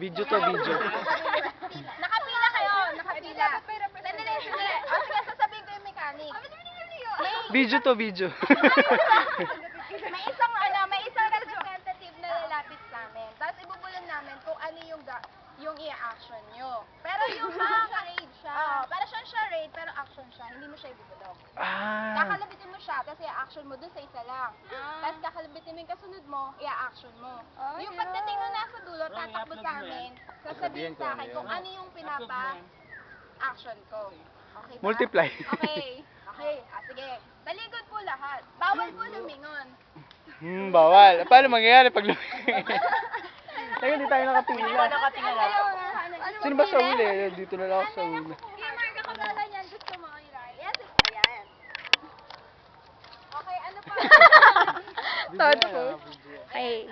Video to, video. Nakapila kayo, nakapila. Sandali, sandali. O sige, sasabihin ko yung mechanic. Video to, video. May isang representative na lalapit sa amin. Tapos ibubulong namin kung ano yung i-action nyo. Pero yung makaka-raid siya. Para siyang siya raid, pero action siya. Hindi mo siya ibubulong. Ah. Kakalabitin mo siya, tapos i-action mo dun sa isa lang. Tapos kakalabitin mo yung kasunod mo, i-action mo. Yung pagdating mo nasa dulo, tatakbo sa amin, sasabihin sa akin kung ano yung pinapa-action ko. Okay ba? Multiply. Okay. Okay. Sige. Taligod po lahat. Bawal po lumingon. Bawal. Paano mangyayari pag lumingon? Teka, di tayo nakatingin. Sino ba sa uli? Dito na lang ako sa uli. Gamer, kakabala niyan. Gusto mo, Iray? Yes, ayan. Okay, ano pa? Todo ko. Ay,